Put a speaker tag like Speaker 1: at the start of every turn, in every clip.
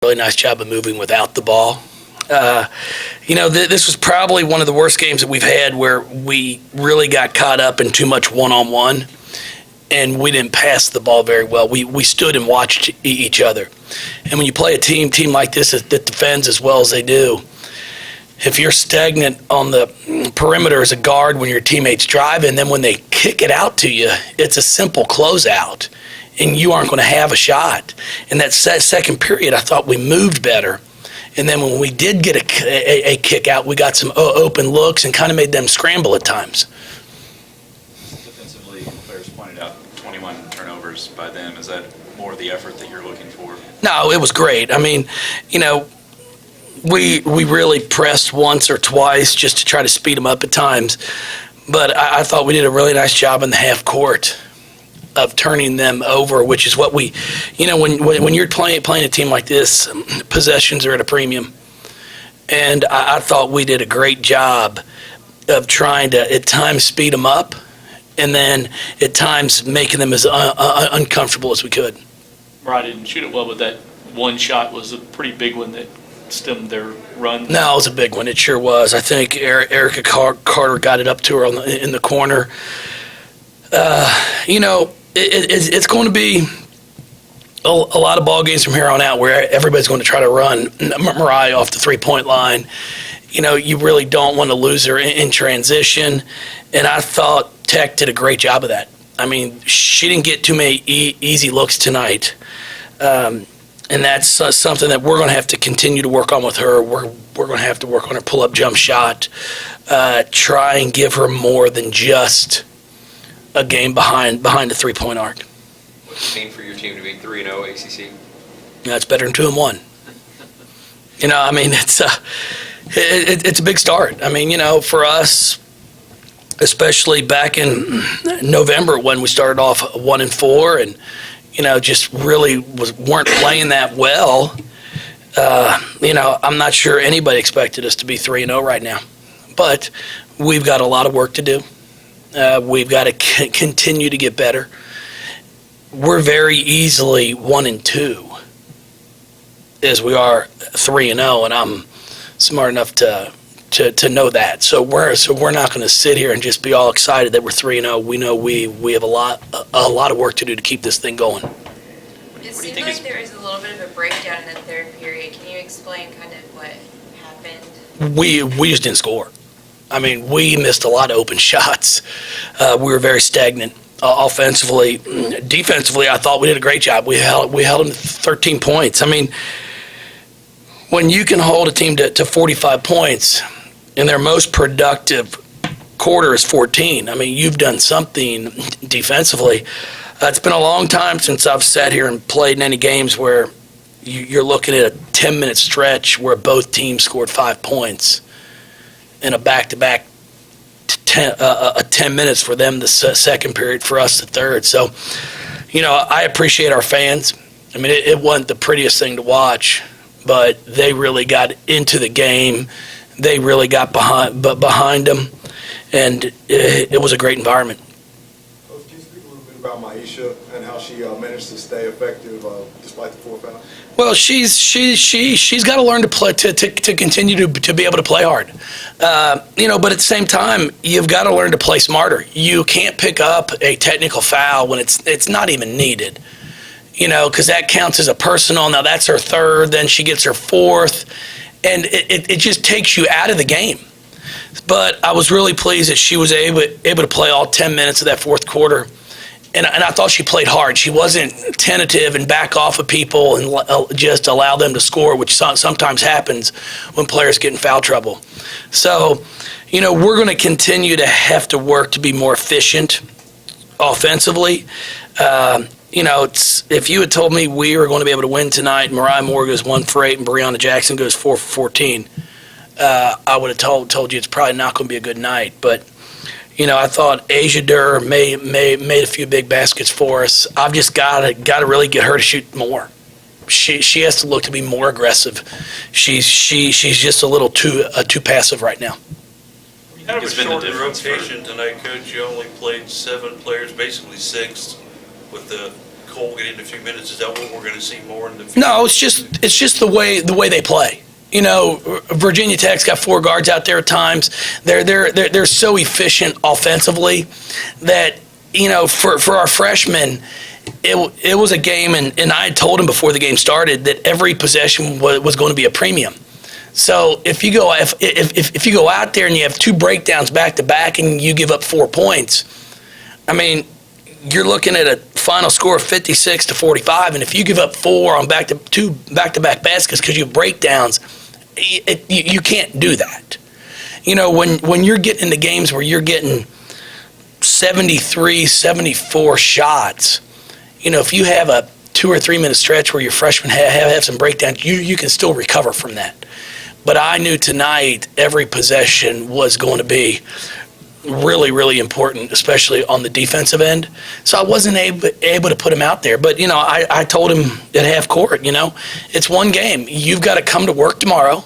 Speaker 1: really nice job of moving without the ball. This was probably one of the worst games that we've had where we really got caught up in too much one-on-one, and we didn't pass the ball very well. We stood and watched each other. And when you play a team like this that defends as well as they do, if you're stagnant on the perimeter as a guard when your teammates drive, and then when they kick it out to you, it's a simple closeout, and you aren't going to have a shot. In that second period, I thought we moved better. And then when we did get a kick out, we got some open looks and kind of made them scramble at times.
Speaker 2: Defensively, players pointed out 21 turnovers by them. Is that more the effort that you're looking for?
Speaker 1: No, it was great. I mean, we really pressed once or twice just to try to speed them up at times. But I thought we did a really nice job in the half court of turning them over, which is what we, when you're playing a team like this, possessions are at a premium. And I thought we did a great job of trying to, at times, speed them up, and then at times making them as uncomfortable as we could.
Speaker 3: Right, didn't shoot it well, but that one shot was a pretty big one that stemmed their run.
Speaker 1: No, it was a big one. It sure was. I think Erica Carter got it up to her in the corner. It's going to be a lot of ball games from here on out where everybody's going to try to run Mariah off the three-point line. You really don't want to lose her in transition, and I thought Tech did a great job of that. I mean, she didn't get too many easy looks tonight, and that's something that we're going to have to continue to work on with her. We're going to have to work on her pull-up jump shot, try and give her more than just a game behind the three-point arc.
Speaker 4: What's it mean for your team to be 3-0 ACC?
Speaker 1: That's better than 2-1. It's a big start. I mean, for us, especially back in November when we started off 1-4 and just really weren't playing that well. I'm not sure anybody expected us to be 3-0 right now, but we've got a lot of work to do. We've got to continue to get better. We're very easily 1-2 as we are 3-0, and I'm smart enough to know that. So we're not going to sit here and just be all excited that we're 3-0. We know we have a lot of work to do to keep this thing going.
Speaker 5: It seemed like there was a little bit of a breakdown in the third period. Can you explain kind of what happened?
Speaker 1: We just didn't score. I mean, we missed a lot of open shots. We were very stagnant offensively. Defensively, I thought we did a great job. We held them to 13 points. I mean, when you can hold a team to 45 points and their most productive quarter is 14, I mean, you've done something defensively. It's been a long time since I've sat here and played in any games where you're looking at a 10-minute stretch where both teams scored 5 points in a back-to-back 10 minutes for them the second period, for us the third. So, I appreciate our fans. I mean, it wasn't the prettiest thing to watch, but they really got into the game. They really got behind them, and it was a great environment.
Speaker 6: Coach, can you speak a little bit about Maisha and how she managed to stay effective despite the 4 fouls?
Speaker 1: Well, she's got to learn to play to continue to be able to play hard, but at the same time, you've got to learn to play smarter. You can't pick up a technical foul when it's not even needed, because that counts as a personal. Now that's her third, then she gets her fourth, and it just takes you out of the game. But I was really pleased that she was able to play all 10 minutes of that fourth quarter. And I thought she played hard. She wasn't tentative and back off of people and just allow them to score, which sometimes happens when players get in foul trouble. So, we're going to continue to have to work to be more efficient offensively. If you had told me we were going to be able to win tonight, Mariah Moore goes 1 for 8 and Breonna Jackson goes 4 for 14, I would have told you it's probably not going to be a good night. But I thought Asia Durr made a few big baskets for us. I've just got to really get her to shoot more. She has to look to be more aggressive. She's just a little too passive right now.
Speaker 7: Kind of a shortened rotation tonight, Coach. You only played 7 players, basically 6, with the Cole get into a few minutes, is that what we're going to see more in the future?
Speaker 1: No, it's just the way they play. You know, Virginia Tech's got 4 guards out there at times. They're so efficient offensively that, you know, for our freshmen, it was a game, and I had told him before the game started that every possession was going to be a premium. So if you go out there and you have 2 breakdowns back to back and you give up 4 points, I mean, you're looking at a final score of 56-45, and if you give up 4 on two back-to-back baskets because you have breakdowns, you can't do that. You know, when you're getting into games where you're getting 73, 74 shots, you know, if you have a 2 or 3 minute stretch where your freshmen have some breakdowns, you can still recover from that. But I knew tonight every possession was going to be really, really important, especially on the defensive end. So I wasn't able to put him out there. But, you know, I told him at half court, you know, it's one game. You've got to come to work tomorrow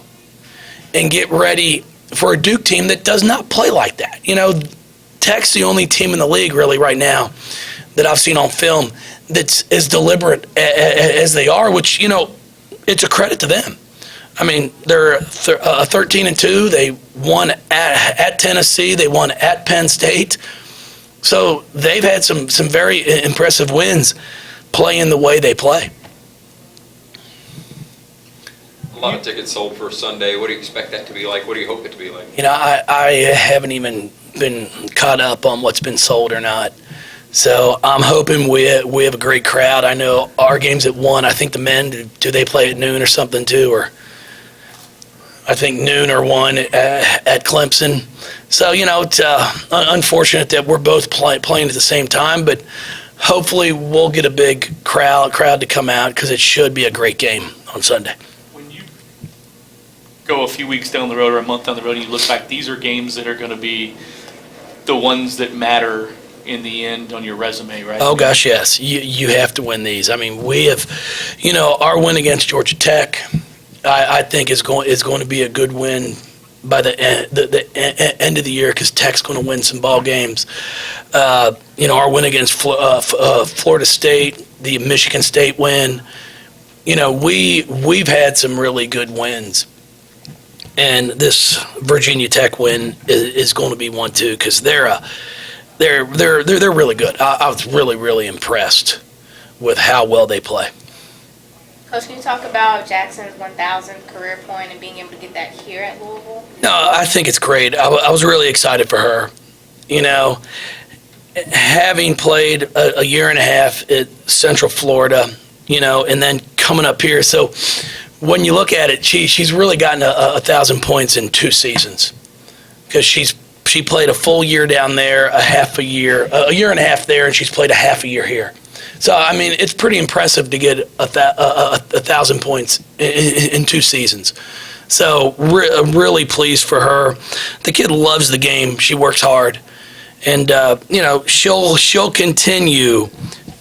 Speaker 1: and get ready for a Duke team that does not play like that. You know, Tech's the only team in the league really right now that I've seen on film that's as deliberate as they are, which, you know, it's a credit to them. I mean, they're 13-2. They won at Tennessee. They won at Penn State. So they've had some very impressive wins playing the way they play.
Speaker 4: A lot of tickets sold for Sunday. What do you expect that to be like? What do you hope it to be like?
Speaker 1: You know, I haven't even been caught up on what's been sold or not. So I'm hoping we have a great crowd. I know our game's at 1. I think the men, do they play at noon or something too? Or I think noon or 1 at Clemson. So, you know, it's unfortunate that we're both playing at the same time, but hopefully we'll get a big crowd to come out because it should be a great game on Sunday.
Speaker 3: When you go a few weeks down the road or a month down the road and you look back, these are games that are going to be the ones that matter in the end on your resume, right?
Speaker 1: Oh, gosh, yes. You have to win these. I mean, we have, you know, our win against Georgia Tech, I think is going to be a good win by the end of the year because Tech's going to win some ball games. You know, our win against Florida State, the Michigan State win. You know, we've had some really good wins, and this Virginia Tech win is going to be one too because they're really good. I was really impressed with how well they play.
Speaker 8: Coach, can you talk about Jackson's 1,000th career point and being able to get that here at Louisville?
Speaker 1: No, I think it's great. I was really excited for her. You know, having played a year and a half at Central Florida, you know, and then coming up here. So when you look at it, she's really gotten 1,000 points in 2 seasons because she played a full year down there, a year and a half there, and she's played a half a year here. So, I mean, it's pretty impressive to get 1,000 points in 2 seasons. So, really pleased for her. The kid loves the game. She works hard. And, you know, she'll continue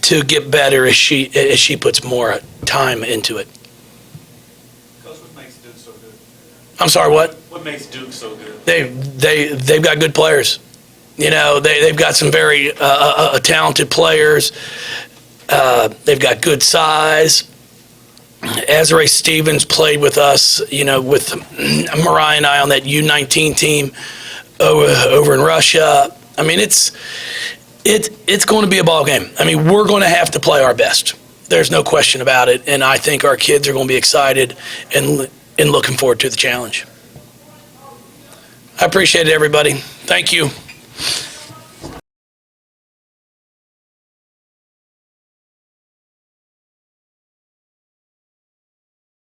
Speaker 1: to get better as she puts more time into it.
Speaker 7: Coach, what makes Duke so good?
Speaker 1: I'm sorry, what?
Speaker 7: What makes Duke so good?
Speaker 1: They've got good players. You know, they've got some very talented players. They've got good size. Azrae Stevens played with us, you know, with Mariah and I on that U19 team over in Russia. I mean, it's going to be a ball game. I mean, we're going to have to play our best. There's no question about it. And I think our kids are going to be excited and looking forward to the challenge. I appreciate it, everybody. Thank you.